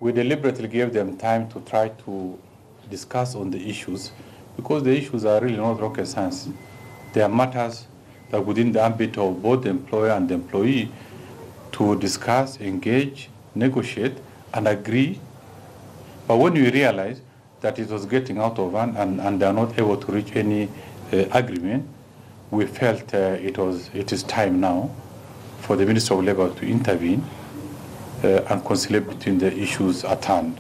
we deliberately gave them time to try to discuss on the issues, because the issues are really not rocket science. They are matters that within the ambit of both the employer and the employee to discuss, engage, negotiate, and agree. But when we realized that it was getting out of hand and they are not able to reach any agreement, we felt it is time now for the Minister of Labour to intervene and conciliate between the issues at hand.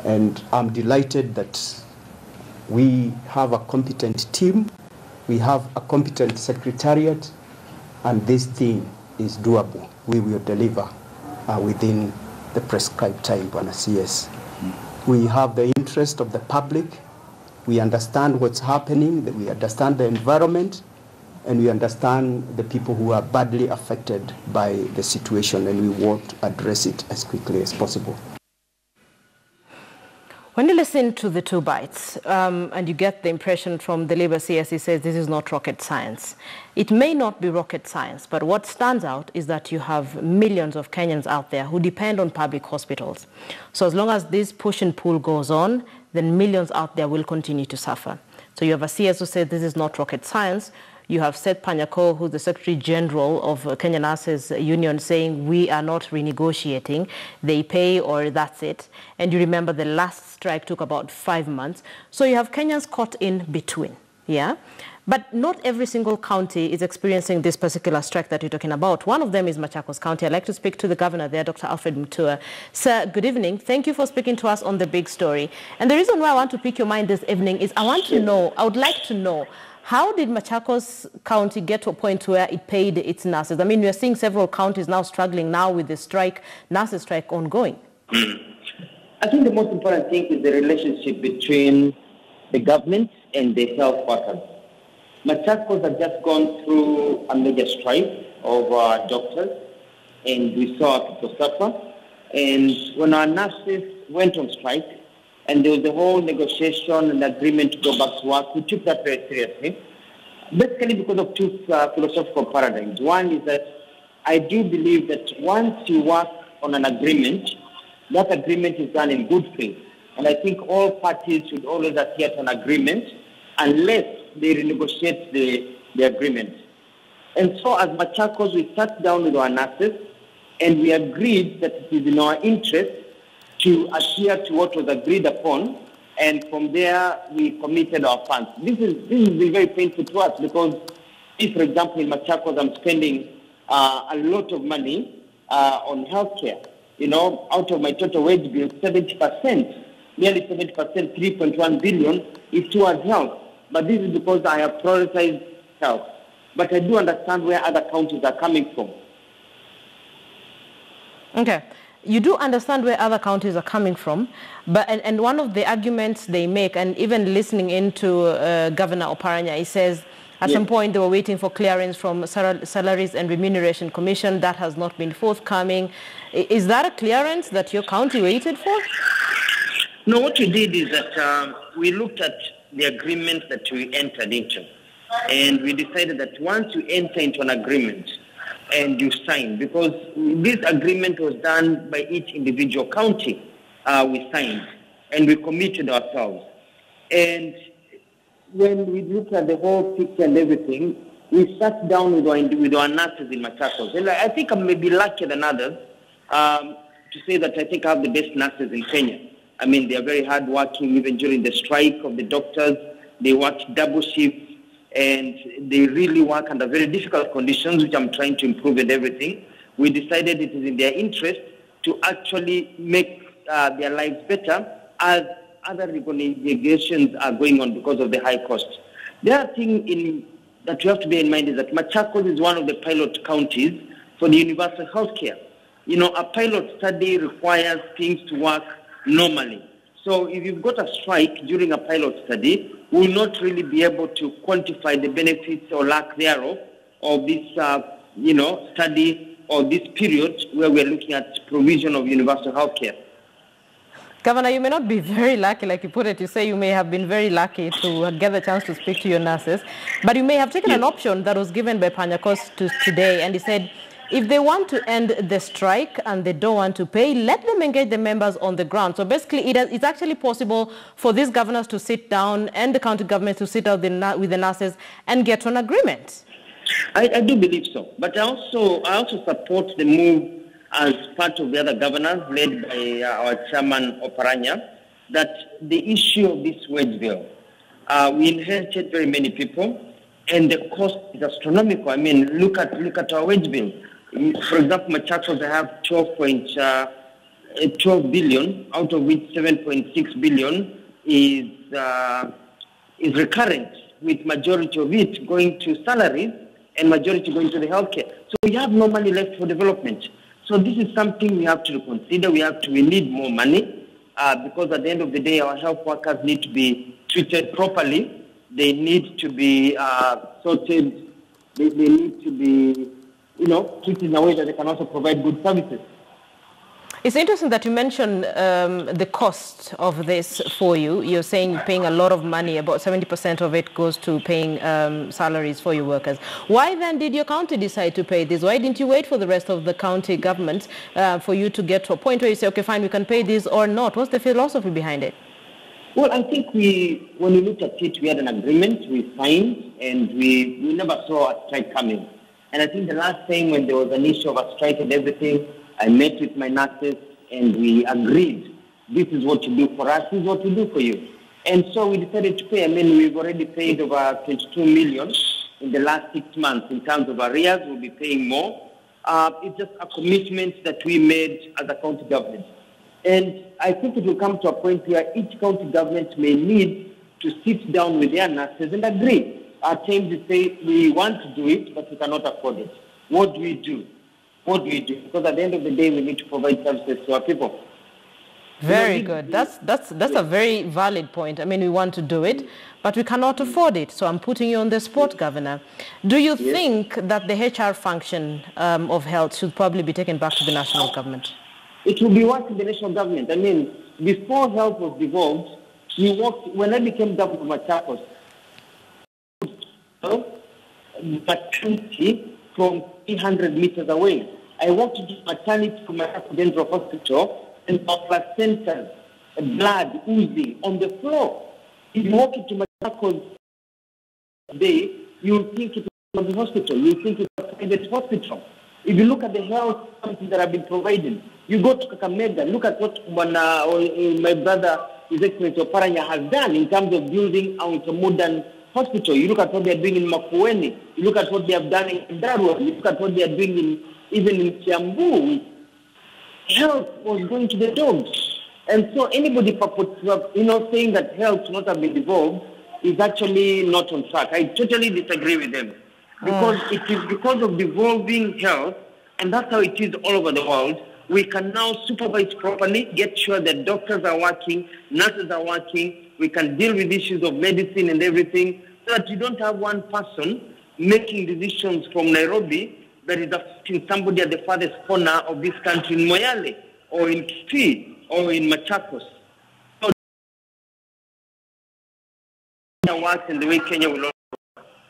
And I'm delighted that we have a competent team, we have a competent secretariat, and this thing is doable. We will deliver within the prescribed time, Bwana CS. We have the interest of the public, we understand what's happening, we understand the environment, and we understand the people who are badly affected by the situation, and we want to address it as quickly as possible. When you listen to the two bites and you get the impression from the Labour CS, he says this is not rocket science. It may not be rocket science, but what stands out is that you have millions of Kenyans out there who depend on public hospitals. So as long as this push and pull goes on, then millions out there will continue to suffer. So you have a CS who said this is not rocket science. You have Seth Panyako, who's the Secretary General of Kenya Nurses Union, saying we are not renegotiating. They pay or that's it. And you remember the last strike took about 5 months. So you have Kenyans caught in between, yeah? But not every single county is experiencing this particular strike that you're talking about. One of them is Machakos County. I'd like to speak to the governor there, Dr. Alfred Mutua. Sir, good evening. Thank you for speaking to us on The Big Story. And the reason why I want to pick your mind this evening is I would like to know, how did Machakos County get to a point where it paid its nurses? I mean, we are seeing several counties now struggling now with the strike, nurses strike ongoing. I think the most important thing is the relationship between the government and the health workers. Machakos has just gone through a major strike of doctors, and we saw people suffer. And when our nurses went on strike, and there was the whole negotiation and agreement to go back to work, we took that very seriously. Basically because of two philosophical paradigms. One is that I do believe that once you work on an agreement, that agreement is done in good faith. And I think all parties should always adhere to an agreement unless they renegotiate the agreement. And so as Machakos, we sat down with our nurses and we agreed that it is in our interest to adhere to what was agreed upon, and from there we committed our funds. This has been very painful to us because if, for example, in Machakos I'm spending a lot of money on healthcare, you know, out of my total wage bill, 70%, nearly 70%, 3.1 billion is towards health. But this is because I have prioritized health. But I do understand where other counties are coming from. Okay. You do understand where other counties are coming from, but and one of the arguments they make, and even listening into Governor Oparanya, he says at some point they were waiting for clearance from Salaries and Remuneration Commission. That has not been forthcoming. Is that a clearance that your county waited for? No, what we did is that we looked at the agreement that we entered into, and we decided that once you enter into an agreement, and you sign, because this agreement was done by each individual county. We signed and we committed ourselves. And when we looked at the whole picture and everything, we sat down with our nurses in Machakos. And I think I may be luckier than others to say that I think I have the best nurses in Kenya. I mean, they are very hardworking, even during the strike of the doctors. They work double shifts. And they really work under very difficult conditions, which I'm trying to improve and everything. We decided it is in their interest to actually make their lives better as other negotiations are going on because of the high cost. The other thing that you have to bear in mind is that Machakos is one of the pilot counties for the universal health care. You know, a pilot study requires things to work normally. So if you've got a strike during a pilot study, we will not really be able to quantify the benefits or lack thereof of this, study or this period where we're looking at provision of universal health care. Governor, you may not be very lucky, like you put it. You say you may have been very lucky to get the chance to speak to your nurses, but you may have taken an option that was given by Panyakos today, and he said If they want to end the strike and they don't want to pay, let them engage the members on the ground. So basically, it's actually possible for these governors to sit down and the county government to sit down with the nurses and get to an agreement. I do believe so. But I also support the move as part of the other governors led by our chairman, Oparanya, that the issue of this wage bill, we inherited very many people, and the cost is astronomical. I mean, look at our wage bill. For example, Machakos, they have 12 billion, out of which 7.6 billion is recurrent, with majority of it going to salaries and majority going to the healthcare. So we have no money left for development. So this is something we have to consider. We need more money because at the end of the day, our health workers need to be treated properly. They need to be sorted. They need to be, treated in a way that they can also provide good services. It's interesting that you mentioned the cost of this for you. You're saying you're paying a lot of money. About 70% of it goes to paying salaries for your workers. Why then did your county decide to pay this? Why didn't you wait for the rest of the county government for you to get to a point where you say, okay, fine, we can pay this or not? What's the philosophy behind it? Well, I think when we looked at it, we had an agreement, we signed, and we never saw a strike coming. And I think the last time when there was an issue of a strike and everything, I met with my nurses and we agreed, this is what you do for us, this is what we do for you. And so we decided to pay. I mean, we've already paid over 22 million in the last 6 months in terms of arrears. We'll be paying more. It's just a commitment that we made as a county government. And I think it will come to a point where each county government may need to sit down with their nurses and agree. At times we say, we want to do it, but we cannot afford it. What do we do? What do we do? Because at the end of the day, we need to provide services to our people. Very good. That's a very valid point. I mean, we want to do it, but we cannot afford it. So I'm putting you on the spot, Governor. Do you think that the HR function of health should probably be taken back to the national government? It will be work in the national government. I mean, before health was devolved, when I became governor of Machakos, maternity from 300 meters away. I walked to maternity from Machakos General Hospital and placentas, blood oozing on the floor. If you walk into Machakos today, you'll think it's a hospital. You'll think it's a private hospital. If you look at the health services that have been provided, you go to Kakamega, look at what my brother, His Excellency Oparanya, has done in terms of building out a modern hospital. You look at what they are doing in Makueni. You look at what they have done in Darua. You look at what they are doing even in Kiambu. Health was going to the dogs. And so anybody saying that health should not have been devolved is actually not on track. I totally disagree with them. Because it is because of devolving health, and that's how it is all over the world, we can now supervise properly, get sure that doctors are working, nurses are working, we can deal with issues of medicine and everything, so that you don't have one person making decisions from Nairobi that is affecting somebody at the farthest corner of this country in Moyale, or in Kitui, or in Machakos. So that works in the way Kenya will also.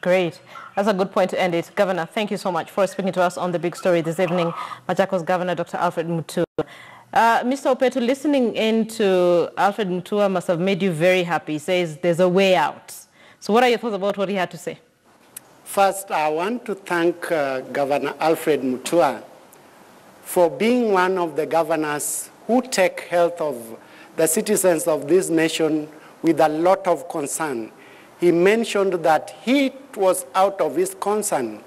Great. That's a good point to end it. Governor, thank you so much for speaking to us on The Big Story this evening. Machakos Governor Dr. Alfred Mutua. Mr. Opeto, listening in to Alfred Mutua must have made you very happy. He says there's a way out. So what are your thoughts about what he had to say? First, I want to thank Governor Alfred Mutua for being one of the governors who take health of the citizens of this nation with a lot of concern. He mentioned that he was out of his concern,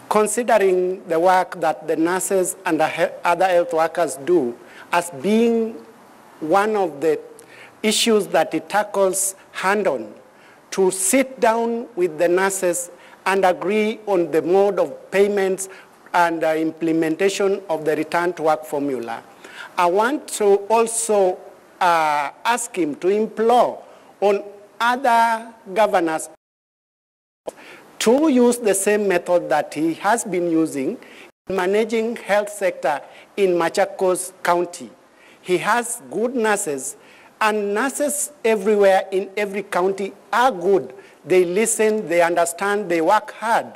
considering the work that the nurses and the other health workers do as being one of the issues that he tackles hand-on, to sit down with the nurses and agree on the mode of payments and implementation of the return to work formula. I want to also ask him to implore on other governors to use the same method that he has been using in managing health sector in Machakos County. He has good nurses, and nurses everywhere in every county are good. They listen, they understand, they work hard,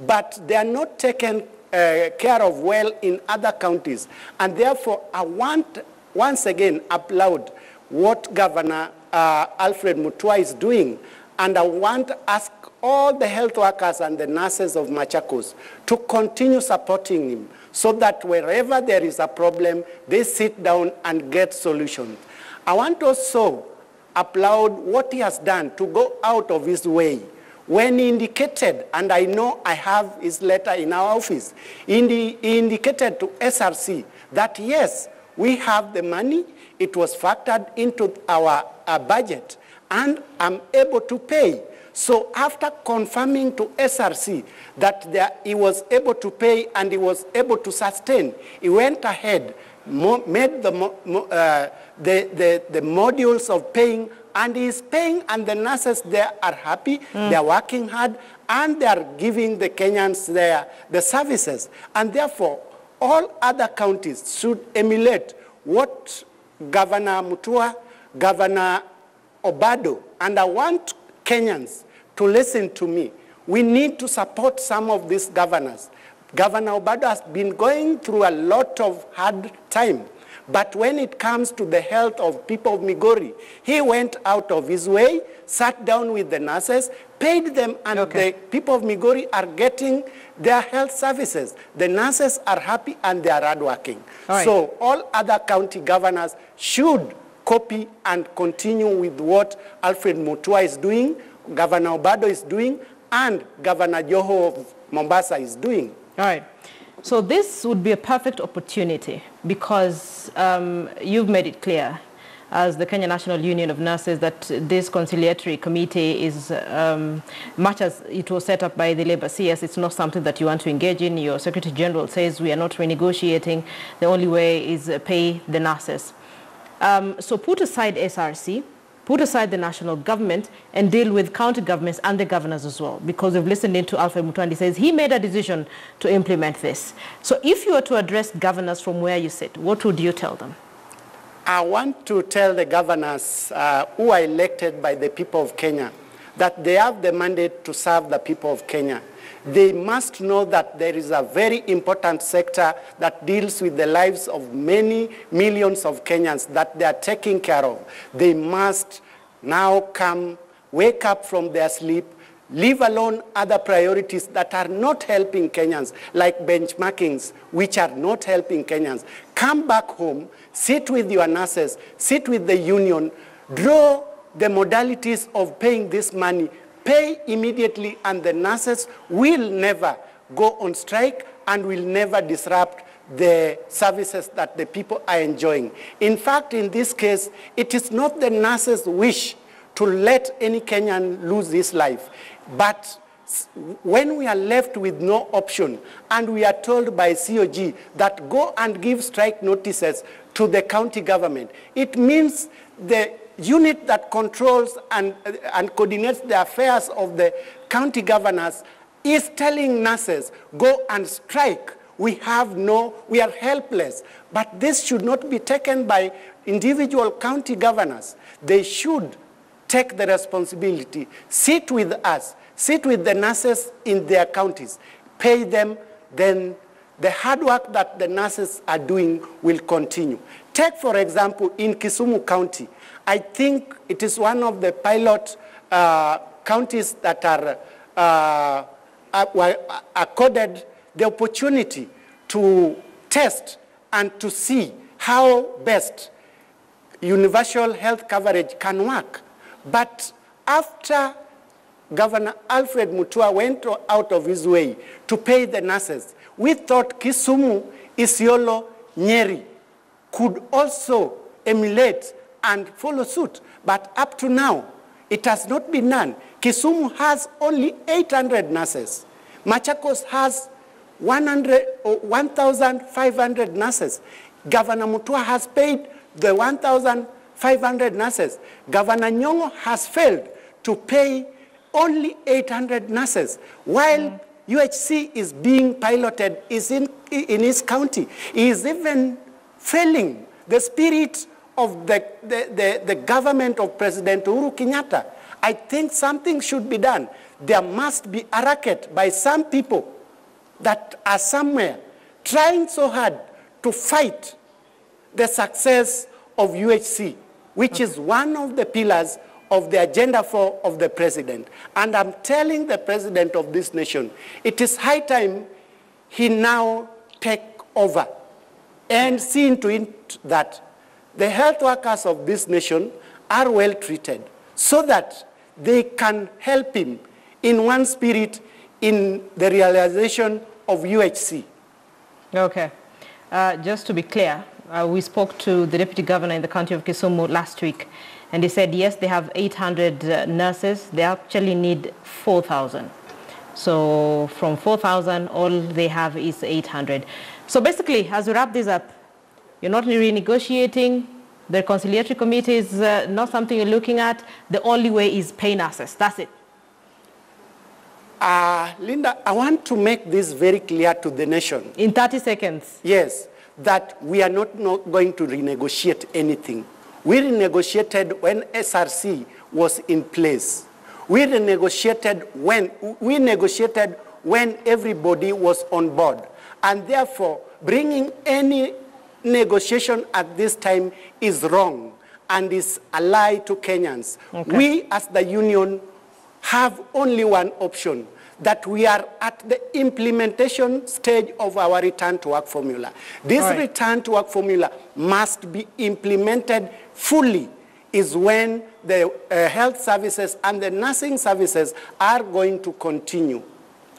but they are not taken care of well in other counties. And therefore, I want once again applaud what Governor Alfred Mutua is doing. And I want to ask all the health workers and the nurses of Machakos to continue supporting him so that wherever there is a problem, they sit down and get solutions. I want also applaud what he has done to go out of his way. When he indicated, and I know I have his letter in our office, he indicated to SRC that yes, we have the money, it was factored into our budget, and I'm able to pay. So after confirming to SRC that he was able to pay and he was able to sustain, he went ahead, made the modules of paying, and he is paying, and the nurses there are happy, they are working hard, and they are giving the Kenyans the services. And therefore, all other counties should emulate what Governor Mutua, Governor Obado, and I want Kenyans to listen to me. We need to support some of these governors. Governor Obado has been going through a lot of hard time, but when it comes to the health of people of Migori, he went out of his way, sat down with the nurses, paid them, and the people of Migori are getting their health services. The nurses are happy and they are hardworking. So all other county governors should copy and continue with what Alfred Mutua is doing, Governor Obado is doing, and Governor Joho of Mombasa is doing. All right. So this would be a perfect opportunity because you've made it clear as the Kenya National Union of Nurses that this conciliatory committee is, much as it was set up by the Labour CS, it's not something that you want to engage in. Your Secretary General says we are not renegotiating. The only way is pay the nurses. So put aside SRC, put aside the national government and deal with county governments and the governors as well, because we've listened into Alfred Mutua and he says he made a decision to implement this. So if you were to address governors from where you sit, what would you tell them? I want to tell the governors who are elected by the people of Kenya that they have the mandate to serve the people of Kenya. They must know that there is a very important sector that deals with the lives of many millions of Kenyans that they are taking care of. They must now wake up from their sleep, leave alone other priorities that are not helping Kenyans, like benchmarkings, which are not helping Kenyans. Come back home, sit with your nurses, sit with the union, draw the modalities of paying this money, pay immediately, and the nurses will never go on strike and will never disrupt the services that the people are enjoying. In fact, in this case, it is not the nurses' wish to let any Kenyan lose his life. But when we are left with no option and we are told by COG that go and give strike notices to the county government, it means the unit that controls and coordinates the affairs of the county governors is telling nurses, go and strike. We are helpless. But this should not be taken by individual county governors. They should take the responsibility, sit with us, sit with the nurses in their counties, pay them, then the hard work that the nurses are doing will continue. Take, for example, in Kisumu County, I think it is one of the pilot counties that are accorded the opportunity to test and to see how best universal health coverage can work. But after Governor Alfred Mutua went out of his way to pay the nurses, we thought Kisumu, Isiolo, Nyeri could also emulate and follow suit. But up to now, it has not been done. Kisumu has only 800 nurses. Machakos has 1,500 nurses. Governor Mutua has paid the 1,500 nurses. Governor Nyong'o has failed to pay only 800 nurses, while UHC is being piloted in his county. He is even failing the spirit of the government of President Uhuru Kenyatta. I think something should be done. There must be a racket by some people that are somewhere trying so hard to fight the success of UHC, which is one of the pillars of the agenda of the president. And I'm telling the president of this nation, it is high time he now take over and see to it that the health workers of this nation are well treated so that they can help him in one spirit in the realization of UHC. Okay. Just to be clear, we spoke to the deputy governor in the county of Kisumu last week, and he said, yes, they have 800 nurses. They actually need 4,000. So from 4,000, all they have is 800. So basically, as we wrap this up, you're not renegotiating. The conciliatory committee is not something you're looking at. The only way is pay nurses. That's it. Linda, I want to make this very clear to the nation. In 30 seconds. Yes, that we are not going to renegotiate anything. We renegotiated when SRC was in place. We negotiated when everybody was on board. And therefore, bringing any negotiation at this time is wrong and is a lie to Kenyans. Okay. We as the union have only one option, that we are at the implementation stage of our return to work formula. This return to work formula must be implemented fully, is when the health services and the nursing services are going to continue.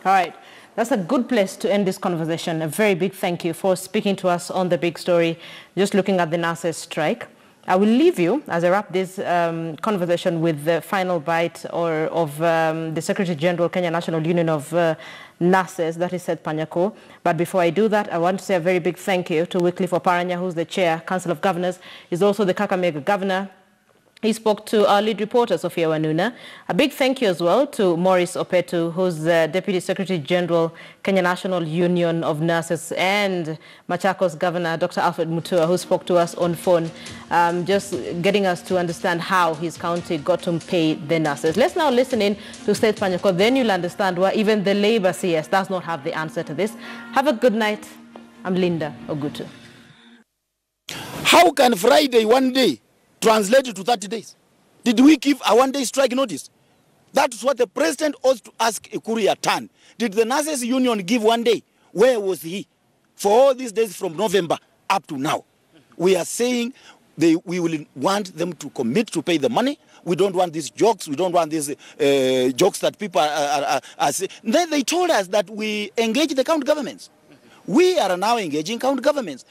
All right. That's a good place to end this conversation. A very big thank you for speaking to us on The Big Story, just looking at the nurses' strike. I will leave you, as I wrap this conversation, with the final bite of the Secretary General, Kenya National Union of Nurses, that is Seth Panyako. But before I do that, I want to say a very big thank you to Wycliffe Oparanya, who's the Chair, Council of Governors. He's also the Kakamega Governor. He spoke to our lead reporter, Sophia Wanuna. A big thank you as well to Maurice Opetu, who's the Deputy Secretary General, Kenya National Union of Nurses, and Machakos Governor, Dr. Alfred Mutua, who spoke to us on phone, just getting us to understand how his county got to pay the nurses. Let's now listen in to Seth Panyako. Then you'll understand why even the Labour CS does not have the answer to this. Have a good night. I'm Linda Ogutu. How can Friday one day translated to 30 days? Did we give a one-day strike notice? That's what the president ought to ask a courier turn. Did the nurses union give one day? Where was he for all these days from November up to now? We are saying we will want them to commit to pay the money. We don't want these jokes. We don't want these jokes that people are saying. Then they told us that we engage the county governments. We are now engaging county governments.